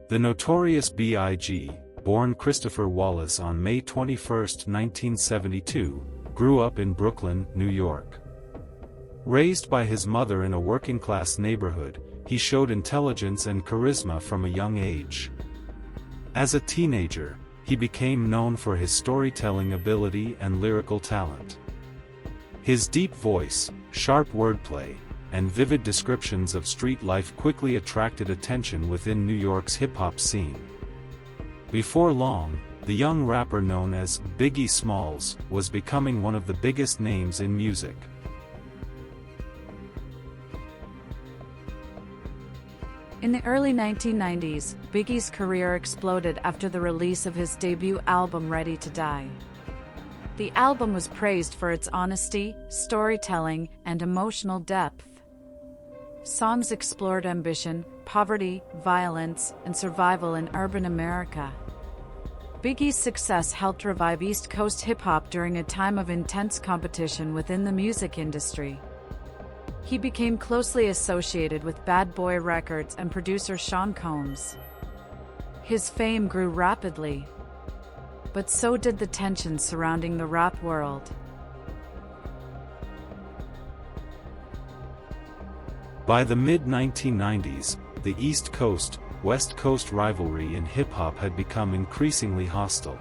The Notorious B.I.G., born Christopher Wallace on May 21, 1972, grew up in Brooklyn, New York. Raised by his mother in a working-class neighborhood, he showed intelligence and charisma from a young age. As a teenager, he became known for his storytelling ability and lyrical talent. His deep voice, sharp wordplay, and vivid descriptions of street life quickly attracted attention within New York's hip-hop scene. Before long, the young rapper known as Biggie Smalls was becoming one of the biggest names in music. In the early 1990s, Biggie's career exploded after the release of his debut album Ready to Die. The album was praised for its honesty, storytelling, and emotional depth. Songs explored ambition, poverty, violence, and survival in urban America. Biggie's success helped revive East Coast hip-hop during a time of intense competition within the music industry. He became closely associated with Bad Boy Records and producer Sean Combs. His fame grew rapidly, but so did the tensions surrounding the rap world. By the mid-1990s, the East Coast-West Coast rivalry in hip-hop had become increasingly hostile.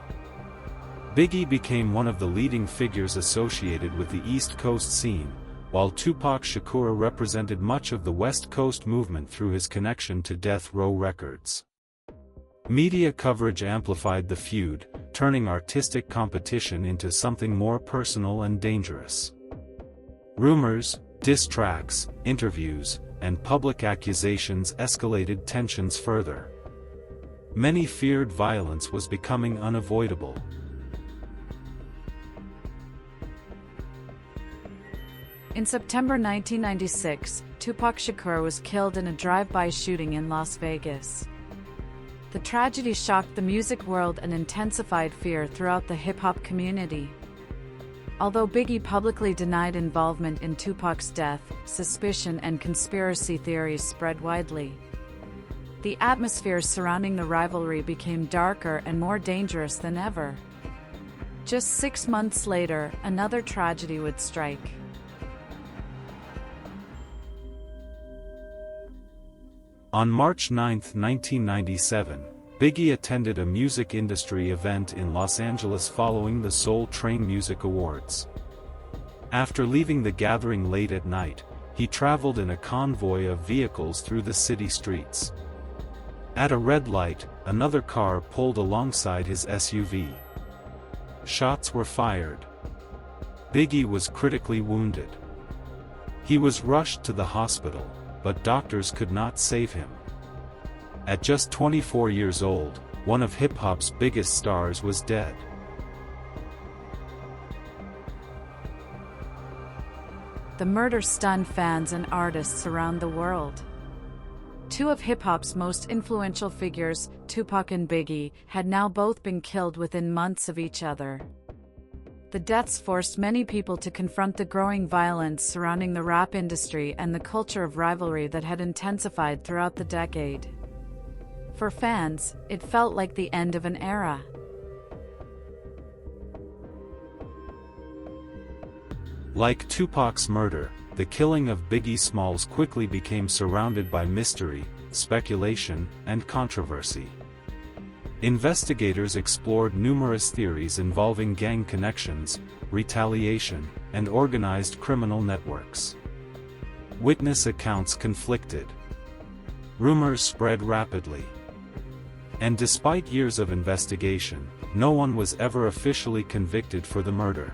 Biggie became one of the leading figures associated with the East Coast scene, while Tupac Shakur represented much of the West Coast movement through his connection to Death Row Records. Media coverage amplified the feud, turning artistic competition into something more personal and dangerous. Rumors, diss tracks, interviews, and public accusations escalated tensions further. Many feared violence was becoming unavoidable. In September 1996, Tupac Shakur was killed in a drive-by shooting in Las Vegas. The tragedy shocked the music world and intensified fear throughout the hip-hop community. Although Biggie publicly denied involvement in Tupac's death, suspicion and conspiracy theories spread widely. The atmosphere surrounding the rivalry became darker and more dangerous than ever. Just 6 months later, another tragedy would strike. On March 9, 1997, Biggie attended a music industry event in Los Angeles following the Soul Train Music Awards. After leaving the gathering late at night, he traveled in a convoy of vehicles through the city streets. At a red light, another car pulled alongside his SUV. Shots were fired. Biggie was critically wounded. He was rushed to the hospital, but doctors could not save him. At just 24 years old, one of hip-hop's biggest stars was dead. The murder stunned fans and artists around the world. Two of hip-hop's most influential figures, Tupac and Biggie, had now both been killed within months of each other. The deaths forced many people to confront the growing violence surrounding the rap industry and the culture of rivalry that had intensified throughout the decade. For fans, it felt like the end of an era. Like Tupac's murder, the killing of Biggie Smalls quickly became surrounded by mystery, speculation, and controversy. Investigators explored numerous theories involving gang connections, retaliation, and organized criminal networks. Witness accounts conflicted. Rumors spread rapidly. And despite years of investigation, no one was ever officially convicted for the murder.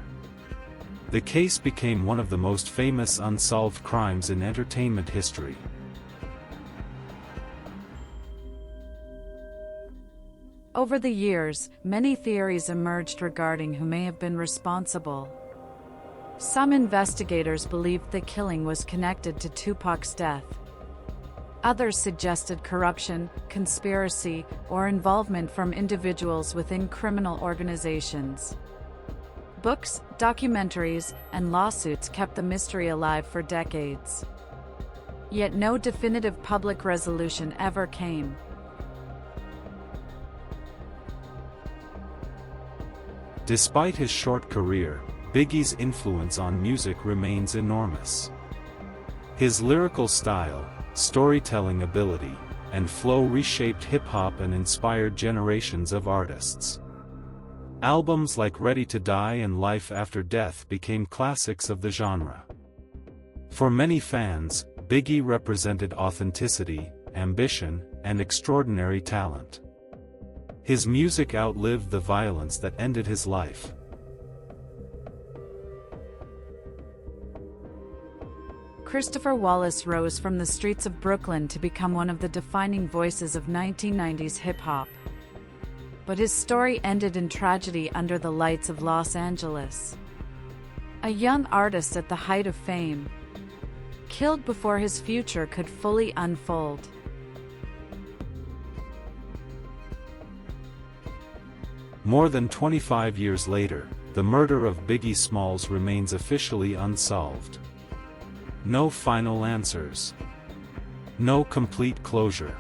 The case became one of the most famous unsolved crimes in entertainment history. Over the years, many theories emerged regarding who may have been responsible. Some investigators believed the killing was connected to Tupac's death. Others suggested corruption, conspiracy, or involvement from individuals within criminal organizations. Books, documentaries, and lawsuits kept the mystery alive for decades. Yet no definitive public resolution ever came. Despite his short career, Biggie's influence on music remains enormous. His lyrical style, storytelling ability, and flow reshaped hip-hop and inspired generations of artists. Albums like Ready to Die and Life After Death became classics of the genre. For many fans, Biggie represented authenticity, ambition, and extraordinary talent. His music outlived the violence that ended his life. Christopher Wallace rose from the streets of Brooklyn to become one of the defining voices of 1990s hip-hop. But his story ended in tragedy under the lights of Los Angeles. A young artist at the height of fame, killed before his future could fully unfold. More than 25 years later, the murder of Biggie Smalls remains officially unsolved. No final answers. No complete closure.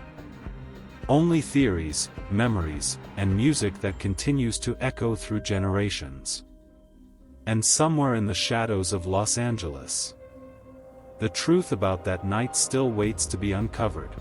Only theories, memories, and music that continues to echo through generations. And somewhere in the shadows of Los Angeles, the truth about that night still waits to be uncovered.